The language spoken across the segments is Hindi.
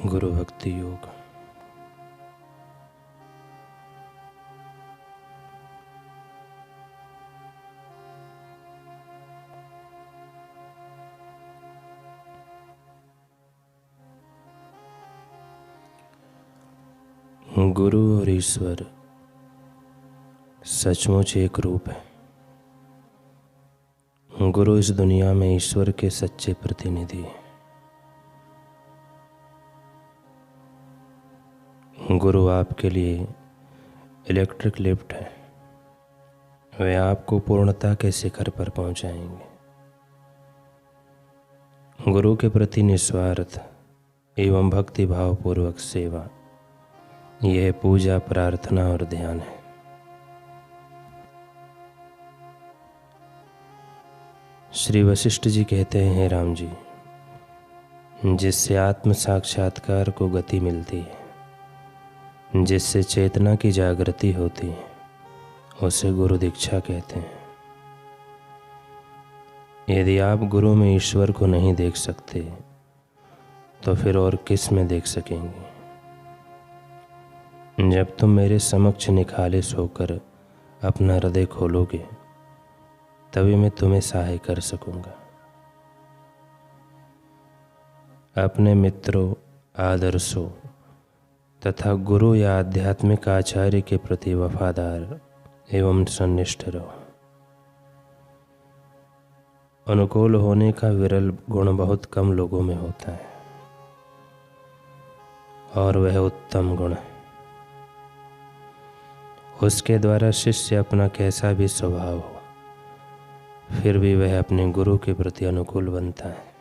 गुरु भक्ति योग। गुरु और ईश्वर सचमुच एक रूप है। गुरु इस दुनिया में ईश्वर के सच्चे प्रतिनिधि हैं। गुरु आपके लिए इलेक्ट्रिक लिफ्ट है। वे आपको पूर्णता के शिखर पर पहुंचाएंगे। गुरु के प्रति निस्वार्थ एवं भक्ति भाव पूर्वक सेवा, यह पूजा, प्रार्थना और ध्यान है। श्री वशिष्ठ जी कहते हैं, राम जी, जिससे आत्म साक्षात्कार को गति मिलती है, जिससे चेतना की जागृति होती है, उसे गुरु दीक्षा कहते हैं। यदि आप गुरु में ईश्वर को नहीं देख सकते तो फिर और किस में देख सकेंगे। जब तुम मेरे समक्ष निखालिस होकर अपना हृदय खोलोगे तभी मैं तुम्हें सहाय कर सकूंगा। अपने मित्रों, आदर्शों तथा गुरु या आध्यात्मिक आचार्य के प्रति वफादार एवं सन्निष्ठ रहो। अनुकूल होने का विरल गुण बहुत कम लोगों में होता है और वह उत्तम गुण है। उसके द्वारा शिष्य अपना कैसा भी स्वभाव हो, फिर भी वह अपने गुरु के प्रति अनुकूल बनता है।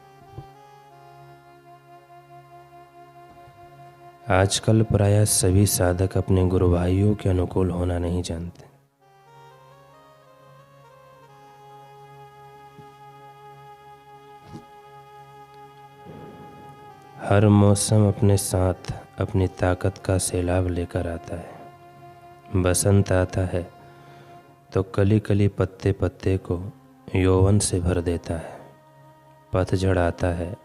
आजकल प्रायः सभी साधक अपने गुरु भाइयों के अनुकूल होना नहीं जानते। हर मौसम अपने साथ अपनी ताकत का सैलाब लेकर आता है। बसंत आता है तो कली कली पत्ते पत्ते को यौवन से भर देता है। पतझड़ आता है,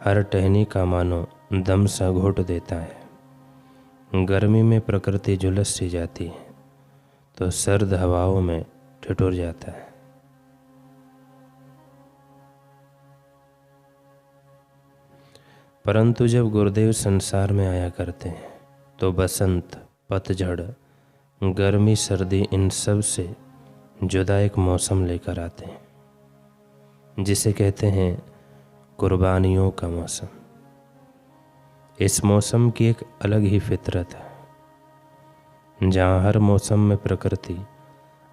हर टहनी का मानो दम सा घोट देता है। गर्मी में प्रकृति झुलस सी जाती है तो सर्द हवाओं में ठिठुर जाता है। परंतु जब गुरुदेव संसार में आया करते हैं तो बसंत, पतझड़, गर्मी, सर्दी, इन सब से जुदा एक मौसम लेकर आते हैं, जिसे कहते हैं कुर्बानियों का मौसम। इस मौसम की एक अलग ही फितरत है। जहाँ हर मौसम में प्रकृति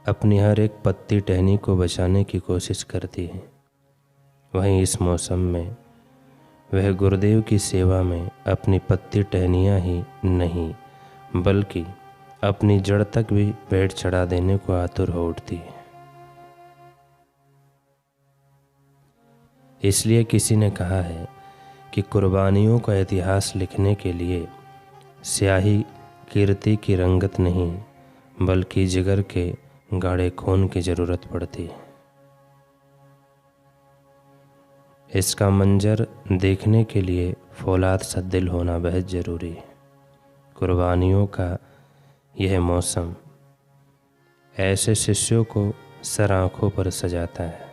अपनी हर एक पत्ती टहनी को बचाने की कोशिश करती है, वहीं इस मौसम में वह गुरुदेव की सेवा में अपनी पत्ती टहनियाँ ही नहीं बल्कि अपनी जड़ तक भी पेड़ चढ़ा देने को आतुर हो उठती है। इसलिए किसी ने कहा है कि कुर्बानियों का इतिहास लिखने के लिए स्याही कीर्ति की रंगत नहीं बल्कि जिगर के गाढ़े खून की जरूरत पड़ती है। इसका मंजर देखने के लिए फौलाद सा दिल होना बेहद जरूरी है। कुर्बानियों का यह मौसम ऐसे शिष्यों को सर आँखों पर सजाता है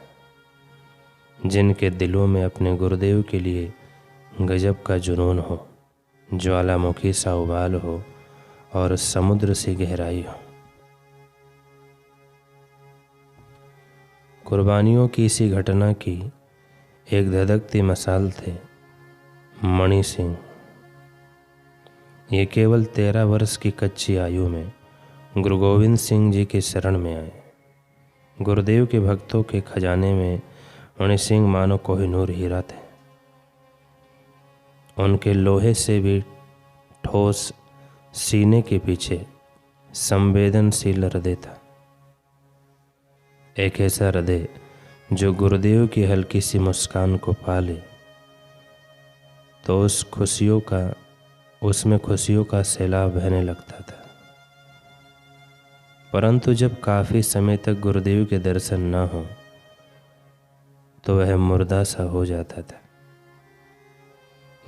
जिनके दिलों में अपने गुरुदेव के लिए गजब का जुनून हो, ज्वालामुखी सा उबाल हो और समुद्र सी गहराई हो। कुर्बानियों की इसी घटना की एक धधकती मिसाल थे मणि सिंह। ये केवल 13 वर्ष की कच्ची आयु में गुरु गोविंद सिंह जी के शरण में आए। गुरुदेव के भक्तों के खजाने में मणि सिंह मानो कोहिनूर हीरा थे। उनके लोहे से भी ठोस सीने के पीछे संवेदनशील हृदय था। एक ऐसा हृदय जो गुरुदेव की हल्की सी मुस्कान को पाले तो उसमें खुशियों का सैलाब बहने लगता था। परंतु जब काफ़ी समय तक गुरुदेव के दर्शन न हो तो वह मुर्दा सा हो जाता था।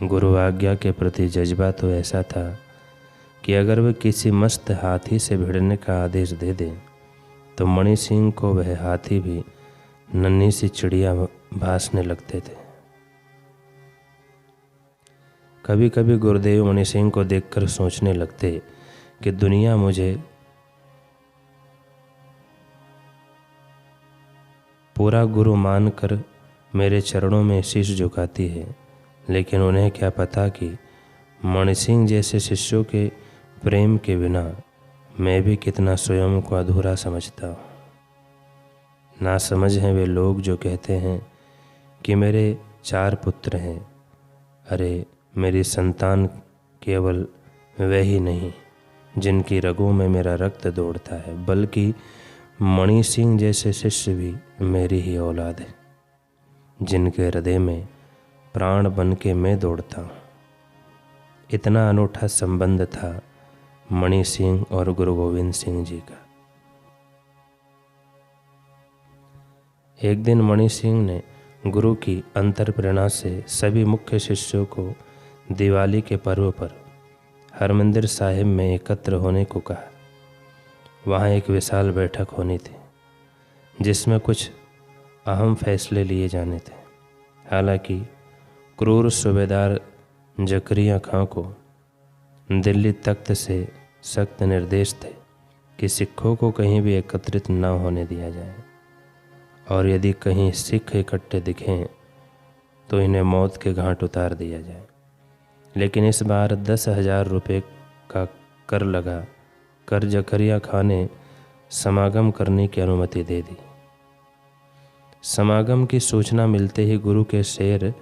गुरु आज्ञा के प्रति जज्बा तो ऐसा था कि अगर वे किसी मस्त हाथी से भिड़ने का आदेश दे दें तो मणि सिंह को वह हाथी भी नन्ही सी चिड़िया भासने लगते थे। कभी कभी गुरुदेव मणि सिंह को देखकर सोचने लगते कि दुनिया मुझे पूरा गुरु मानकर मेरे चरणों में शीश झुकाती है, लेकिन उन्हें क्या पता कि मणि सिंह जैसे शिष्यों के प्रेम के बिना मैं भी कितना स्वयं को अधूरा समझता हूँ। ना समझ हैं वे लोग जो कहते हैं कि मेरे 4 पुत्र हैं। अरे, मेरी संतान केवल वे ही नहीं जिनकी रगों में मेरा रक्त दौड़ता है, बल्कि मणि सिंह जैसे शिष्य भी मेरी ही औलाद है, जिनके हृदय में प्राण बन के मैं दौड़ता हूँ। इतना अनूठा संबंध था मणि सिंह और गुरु गोविंद सिंह जी का। एक दिन मणि सिंह ने गुरु की अंतर प्रेरणा से सभी मुख्य शिष्यों को दिवाली के पर्व पर हरमंदिर साहिब में एकत्र होने को कहा। वहाँ एक विशाल बैठक होनी थी जिसमें कुछ अहम फैसले लिए जाने थे। हालांकि क्रूर सूबेदार जकरिया खां को दिल्ली तख्त से सख्त निर्देश थे कि सिखों को कहीं भी एकत्रित न होने दिया जाए, और यदि कहीं सिख इकट्ठे दिखें तो इन्हें मौत के घाट उतार दिया जाए। लेकिन इस बार 10,000 रुपये का कर लगा कर जकरिया खां ने समागम करने की अनुमति दे दी। समागम की सूचना मिलते ही गुरु के शेर,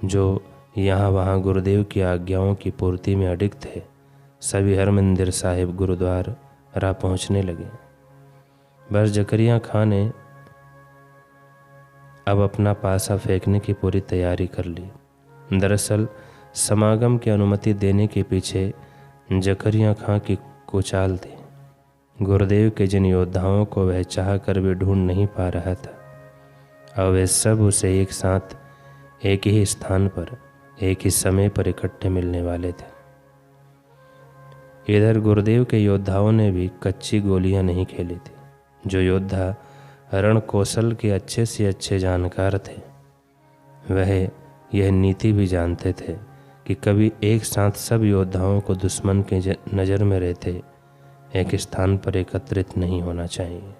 जो यहाँ वहाँ गुरुदेव की आज्ञाओं की पूर्ति में अडिग थे, सभी हरमंदिर साहिब गुरुद्वारा पहुँचने लगे। बस जकरिया खां ने अब अपना पासा फेंकने की पूरी तैयारी कर ली। दरअसल समागम की अनुमति देने के पीछे जकरिया खां की कुचाल थी। गुरुदेव के जिन योद्धाओं को वह चाह कर भी ढूंढ नहीं पा रहा था, और वे सब उसे एक साथ एक ही स्थान पर एक ही समय पर इकट्ठे मिलने वाले थे। इधर गुरुदेव के योद्धाओं ने भी कच्ची गोलियां नहीं खेली थी। जो योद्धा रण कौशल के अच्छे से अच्छे जानकार थे, वह यह नीति भी जानते थे कि कभी एक साथ सब योद्धाओं को दुश्मन के नज़र में रहते एक स्थान पर एकत्रित नहीं होना चाहिए।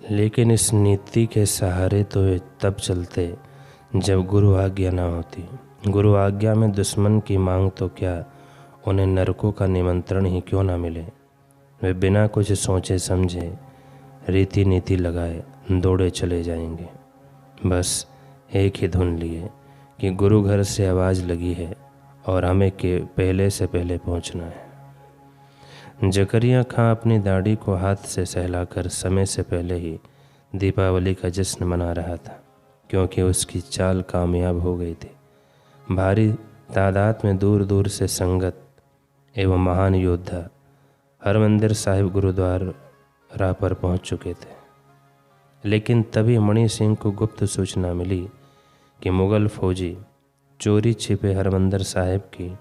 लेकिन इस नीति के सहारे तो वे तब चलते जब गुरु आज्ञा न होती। गुरु आज्ञा में दुश्मन की मांग तो क्या, उन्हें नरकों का निमंत्रण ही क्यों ना मिले। वे बिना कुछ सोचे समझे रीति नीति लगाए दौड़े चले जाएंगे, बस एक ही धुन लिए कि गुरु घर से आवाज़ लगी है और हमें के पहले से पहले पहुंचना है। जकरिया खां अपनी दाढ़ी को हाथ से सहलाकर समय से पहले ही दीपावली का जश्न मना रहा था, क्योंकि उसकी चाल कामयाब हो गई थी। भारी तादाद में दूर दूर से संगत एवं महान योद्धा हरमंदिर साहिब गुरुद्वारा पर पहुंच चुके थे। लेकिन तभी मणि सिंह को गुप्त सूचना मिली कि मुग़ल फौजी चोरी छिपे हरमंदिर साहिब की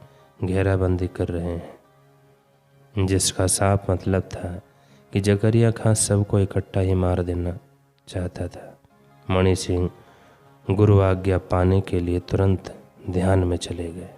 घेराबंदी कर रहे हैं, जिसका साफ मतलब था कि जकरिया खां सबको इकट्ठा ही मार देना चाहता था। मणि सिंह गुरु आज्ञा पाने के लिए तुरंत ध्यान में चले गए।